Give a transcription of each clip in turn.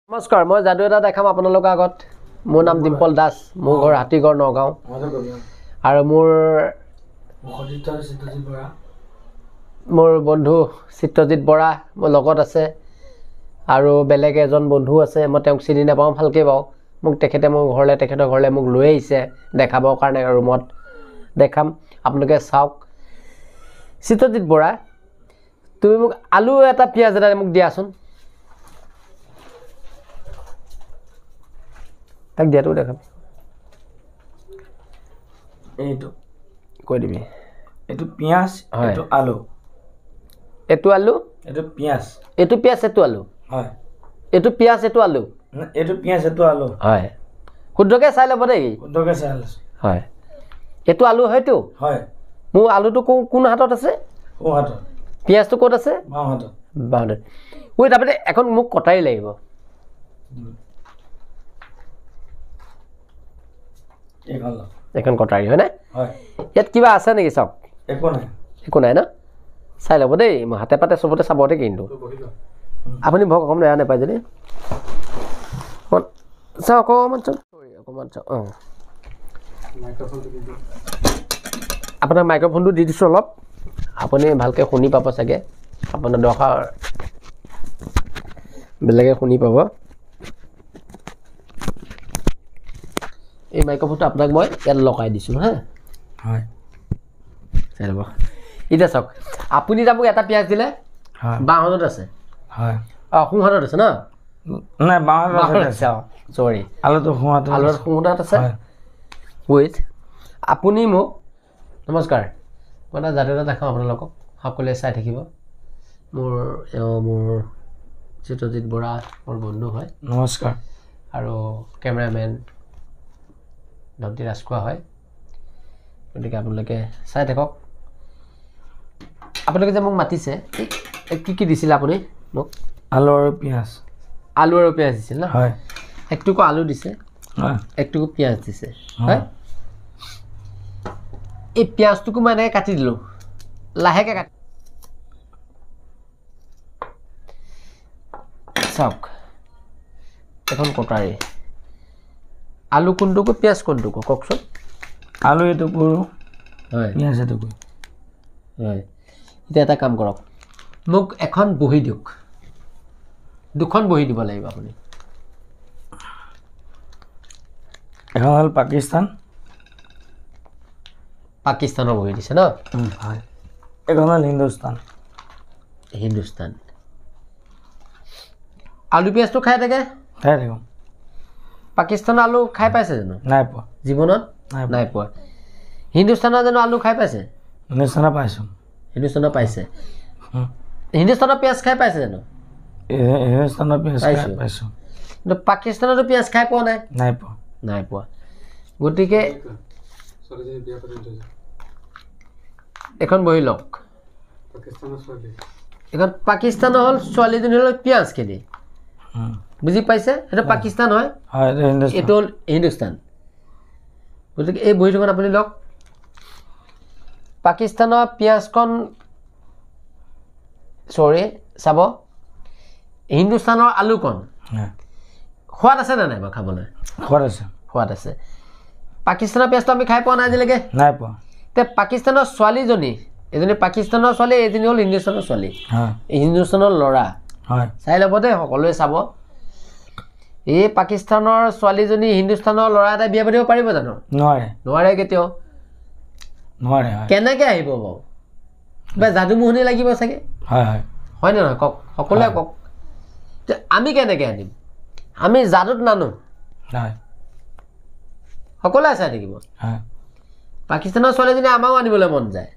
নমস্কাৰ মই যাদু এটা দেখাম আপোনালোকৰ আগত মোৰ নাম ডিম্পল দাস মোৰ ঘৰ হাতীগড় নগাঁও আৰু মোৰ বন্ধু চিত্ৰজিত বৰা মোৰ লগত আছে আৰু বেলেগ এজন বন্ধু আছে মই তেওঁক চিনি নাপাওঁ ভালকৈ বাৰু মোক তেখেতৰ ঘৰলৈ মোক লৈ আহিছে দেখাবৰ কাৰণে ৰুমত দেখাম আপোনালোকে চাওক চিত্ৰজিত বৰা তুমি মোক আলু এটা পিঁয়াজ এটা মোক দিয়াচোন তাক দিয়াটো দেখাম এইটো কৈ দিবি এইটো পিঁয়াজ এইটো আলু এইটো আলু এইটো পিঁয়াজ এইটো পিঁয়াজ এইটো আলু হয় এইটো পিঁয়াজ এইটো আলু এইটো পিঁয়াজ এইটো আলু হয় শুদ্ধকৈ চাই ল'ব দেই শুদ্ধকৈ চাই লৈছোঁ হয় এইটো আলু হয়তো হয় মোৰ আলুটো কোন হাতত আছে সোঁ হাতত পিঁয়াজটো ক'ত আছে বাওঁ হাতত বাওঁ হাতত ঐ তাৰপিছত এখন মোক কটাৰী লাগিব এখন কটাৰী হয়নে হয় ইয়াত কিবা আছে নেকি চাওক একো নাই ন চাই ল'ব দেই মই হাতে পাতে চবতে চাব দেই কিন্তু আপুনি ভক অকণমান বেয়া নাপায় যদি চাওক অকণমান চাওক অঁ আপোনাৰ মাইক্ৰফোনটো দি দিছোঁ অলপ আপুনি ভালকৈ শুনি পাব চাগে আপোনাৰ দৰকাৰ বেলেগে শুনি পাব এই মাইক্ৰফোনটো আপোনাক মই ইয়াত লগাই দিছোঁ হা হয় চাই ল'ব এতিয়া চাওক আপুনি যে মোক এটা পিঁয়াজ দিলে বাওঁ হাতত আছে হয় অঁ সোঁ হাতত আছে ন নাই বাওঁ হাতত আছে অঁ চৰি আলুটো সোঁ হাতত সোঁ হাতত আছে ৱেইট আপুনি মোক নমস্কাৰ মই এটা যাদু এটা দেখাওঁ আপোনালোকক সকলোৱে চাই থাকিব মোৰ চিত্ৰজিত বৰা মোৰ বন্ধু হয় নমস্কাৰ আৰু কেমেৰামেন ধমতি ৰাজখোৱা হয় গতিকে আপোনালোকে চাই থাকক আপোনালোকে যে মোক মাতিছে কি দিছিলে আপুনি মোক আলু আৰু পিঁয়াজ দিছিল ন হয় একটুকু আলু দিছে একটুকু পিঁয়াজ দিছে হয় এই পিঁয়াজটোকো মই এনেকৈ কাটি দিলোঁ লাহেকৈ কাটি চাওক এখন কটাৰী আলু কোনটুকু পিঁয়াজ কোনটুকু কওকচোন আলু এটুকু হয় পিঁয়াজ এটুকু হয় এতিয়া এটা কাম কৰক মোক এখন বহি দিয়ক দুখন বহি দিব লাগিব আপুনি এখন হ'ল পাকিস্তানৰ বহি দিছে ন হয় এখন হ'ল হিন্দুস্তান আলু পিঁয়াজটো খাই থাকে থাকোঁ পাকিস্তানৰ আলু খাই পাইছে জানো নাই পোৱা জীৱনত নাই পোৱা হিন্দুস্তানৰ জানো আলু খাই পাইছে হিন্দুস্তানত পাইছোঁ হিন্দুস্তানৰ পাইছে হিন্দুস্তানৰ পিঁয়াজ খাই পাইছে জানো হিন্দুস্তানৰ পিঁয়াজ পাইছোঁ কিন্তু পাকিস্তানতো পিঁয়াজ খাই পোৱা নাই পোৱা গতিকে এখন বহি লওক এখন পাকিস্তানৰ হ'ল ছোৱালীজনী হ'ল পিঁয়াজ খেদি বুজি পাইছে সেইটো পাকিস্তান হয় এইটো হ'ল হিন্দুস্তান গতিকে এই বহীখন আপুনি লওক পাকিস্তানৰ পিঁয়াজখন চাব হিন্দুস্তানৰ আলুকণ সোৱাদ আছে নে নাই বাৰু খাবলৈ সোৱাদ আছে পাকিস্তানৰ পিঁয়াজটো আমি খাই পোৱা নাই আজিলৈকে নাই পোৱা এতিয়া পাকিস্তানৰ ছোৱালীজনী এজনী পাকিস্তানৰ ছোৱালী এজনী হ'ল হিন্দুস্তানৰ ছোৱালী এই হিন্দুস্তানৰ ল'ৰা চাই ল'ব দেই সকলোৱে চাব এই পাকিস্তানৰ ছোৱালীজনী হিন্দুস্তানৰ ল'ৰা এটাই বিয়া পাতিব পাৰিব জানো নোৱাৰে কেতিয়াও কেনেকৈ আহিব বাৰু কিবা যাদুমোহনী লাগিব চাগে হয় নে নহয় কওক সকলোৱে কওক আমি কেনেকৈ আনিম আমি যাদুত নানো সকলোৱে চাই থাকিব পাকিস্তানৰ ছোৱালীজনী আমাৰো আনিবলৈ মন যায়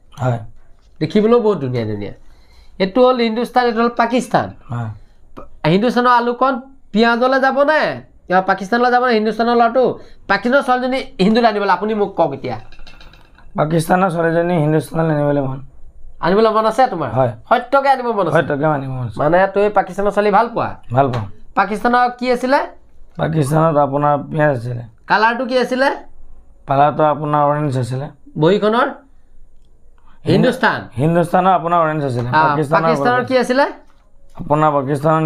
দেখিবলৈও বহুত ধুনীয়া এইটো হ'ল হিন্দুস্তান এইটো হ'ল পাকিস্তান হিন্দুস্তানৰ আলুকণ পিঁয়াজলৈ যাব নে পাকিস্তানলৈ যাব নে হিন্দুস্তানৰ ল'ৰাটো পাকিস্তানৰ ছোৱালীজনী হিন্দুলৈ আনিবলৈ আপুনি মোক কওক এতিয়া পাকিস্তানৰ ছোৱালীজনী হিন্দুস্তানলৈ আনিবলৈ মন আছে তোমাৰ সত্যকৈ আনিব মন আছে মানে তুমি পাকিস্তানৰ ছোৱালী ভাল পাওঁ পাকিস্তানৰ কি আছিলে পাকিস্তানত আপোনাৰ পিঁয়াজ আছিলে কালাৰটো কি আছিলে কালাৰটো আপোনাৰ অৰেঞ্জ আছিলে বহীখনৰ হিন্দুস্তানৰ আপোনাৰ অৰেঞ্জ আছিলে পাকিস্তানৰ কি আছিলে আপোনাৰ পাকিস্তানৰ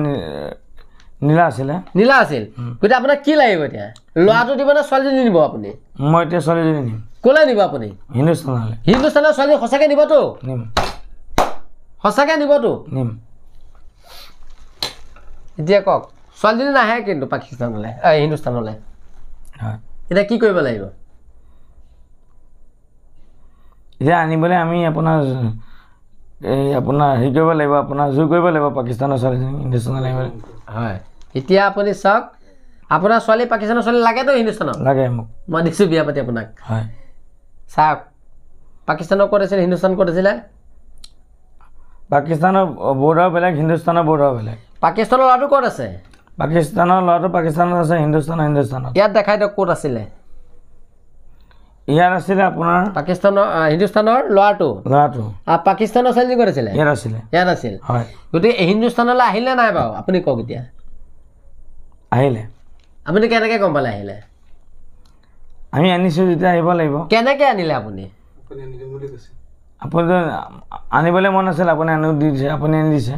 নীলা আছিলে নীলা আছিল গতিকে আপোনাক কি লাগিব এতিয়া ল'ৰাটো দিব নে ছোৱালীজনী নিব আপুনি মই এতিয়া ছোৱালীজনী নিম ক'লৈ নিব আপুনি হিন্দুস্তানলৈ হিন্দুস্তানৰ ছোৱালী সঁচাকৈ নিবতো নিম সঁচাকৈ নিবতো নিম এতিয়া কওক ছোৱালীজনী নাহে কিন্তু পাকিস্তানলৈ হিন্দুস্তানলৈ হয় এতিয়া কি কৰিব লাগিব এতিয়া আনিবলৈ আমি আপোনাৰ এই আপোনাৰ হেৰি কৰিব লাগিব আপোনাৰ জোৰ কৰিব লাগিব পাকিস্তানৰ ছোৱালীজনী হিন্দুস্তানলৈ আহিবলৈ হয় এতিয়া আপুনি চাওক আপোনাৰ ছোৱালী পাকিস্তানৰ ছোৱালী লাগেতো হিন্দুস্তানত লাগে মোক মই দিছোঁ বিয়া পাতি আপোনাক হয় চাওক পাকিস্তানৰ ক'ত আছিলে হিন্দুস্তান ক'ত আছিলে পাকিস্তানৰ বৰ্ডাৰ বেলেগ হিন্দুস্তানৰ বৰ্ডাৰ বেলেগ পাকিস্তানৰ ল'ৰাটো ক'ত আছে পাকিস্তানৰ ল'ৰাটো পাকিস্তানত আছে হিন্দুস্তানত ইয়াত দেখাই দিয়ক ক'ত আছিলে ইয়াত আছিলে আপোনাৰ পাকিস্তানৰ হিন্দুস্তানৰ ল'ৰাটো ল'ৰাটো আৰু পাকিস্তানৰ ছোৱালীজনী ক'ত আছিলে ইয়াত আছিলে ইয়াত আছিল হয় গতিকে হিন্দুস্তানলৈ আহিলে নাই বাৰু আপুনি কওক এতিয়া আহিলে আপুনি কেনেকৈ গম পালে আহিলে আমি আনিছোঁ যেতিয়া আহিব লাগিব কেনেকৈ আনিলে আপুনি আপুনি আনিবলৈ মন আছিল আপুনি আনি দি দিছে আপুনি আনি দিছে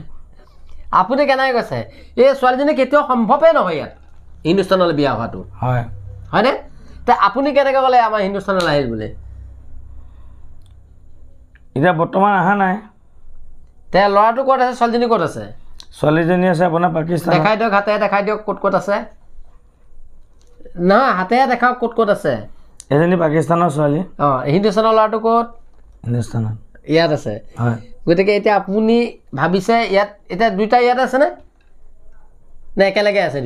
আপুনি কেনেকৈ কৈছে এই ছোৱালীজনী কেতিয়াও সম্ভৱেই নহয় ইয়াত হিন্দুস্তানলৈ বিয়া হোৱাটো হয় হয়নে তে আপুনি কেনেকৈ ক'লে আমাৰ হিন্দুস্তানলৈ আহিল বোলে এতিয়া বৰ্তমান অহা নাই তে ল'ৰাটো ক'ত আছে ছোৱালীজনী ক'ত আছে ছোৱালীজনী আছে আপোনাৰ পাকিস্তান দেখাই দিয়ক হাতেৰে দেখাই দিয়ক ক'ত ক'ত আছে নহয় হাতেৰে দেখাওক ক'ত ক'ত আছে এজনী পাকিস্তানৰ ছোৱালী অঁ হিন্দুস্তানৰ ল'ৰাটো ক'ত হিন্দুস্তানত ইয়াত আছে হয় গতিকে এতিয়া আপুনি ভাবিছে ইয়াত এতিয়া দুইটা ইয়াত আছেনে নে একেলগে আছে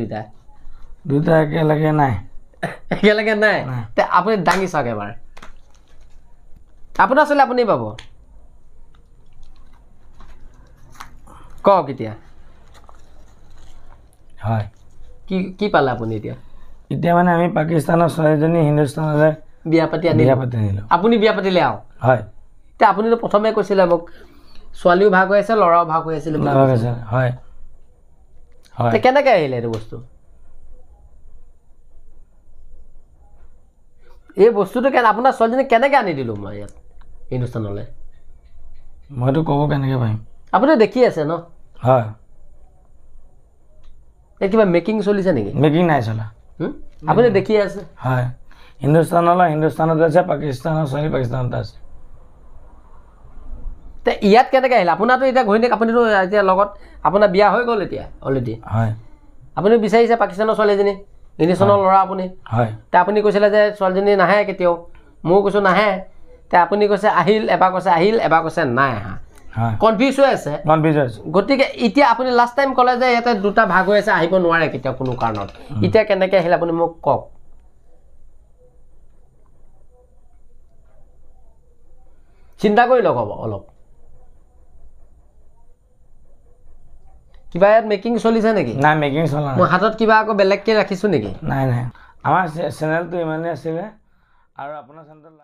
দুটা একেলগে নাই একেলগে নাই তে আপুনি দাঙি চাওক এবাৰ আপোনাৰ ছোৱালী আপুনি পাব কওক এতিয়া হয় কি কি পালে আপুনি এতিয়া এতিয়া মানে আমি পাকিস্তানৰ ছোৱালীজনী হিন্দুস্তানলৈ বিয়া পাতি আনিলোঁ আপুনি বিয়া পাতিলে আৰু হয় এতিয়া আপুনিতো প্ৰথমে কৈছিলে মোক ছোৱালীও ভাগ হৈ আছে ল'ৰাও ভাগ হৈ আছিলে বুলি কৈছিলে। হয় হয় কেনেকৈ আহিলে এইটো বস্তু এই বস্তুটো আপোনাৰ ছোৱালীজনী কেনেকৈ আনি দিলোঁ মই ইয়াত হিন্দুস্তানলৈ মইতো ক'ব কেনেকৈ পাৰিম আপুনি দেখি আছে ন হয় এই কিবা মেকিং চলিছে নেকি মেকিং নাই চলা আপুনি দেখি আছে হয় হিন্দুস্তানত আছে পাকিস্তানৰ ছোৱালী পাকিস্তানত আছে তে ইয়াত কেনেকৈ আহিলে আপোনাৰতো এতিয়া ঘৈণীয়েক আপুনিতো এতিয়া লগত আপোনাৰ বিয়া হৈ গ'ল এতিয়া অলৰেডি হয় আপুনি বিচাৰিছে পাকিস্তানৰ ছোৱালীজনী হিন্দুস্তানৰ ল'ৰা আপুনি হয় তে আপুনি কৈছিলে যে ছোৱালীজনী নাহে কেতিয়াও ময়ো কৈছোঁ নাহে তে আপুনি কৈছে আহিল এবাৰ কৈছে নাই আহা কনফিউজ হৈ আছে গতিকে এতিয়া আপুনি লাষ্ট টাইম ক'লে যে ইয়াতে দুটা ভাগ হৈ আছে আহিব নোৱাৰে কেতিয়াও কোনো কাৰণত এতিয়া কেনেকৈ আহিলে আপুনি মোক কওক চিন্তা কৰি লওক হ'ব অলপ কিবা ইয়াত মেকিং চলিছে নেকি নাই মেকিং চলা মই হাতত কিবা আকৌ বেলেগকৈ ৰাখিছোঁ নেকি নাই আমাৰ চেনেলটো ইমানেই আছিলে আৰু আপোনাৰ চেনেলটো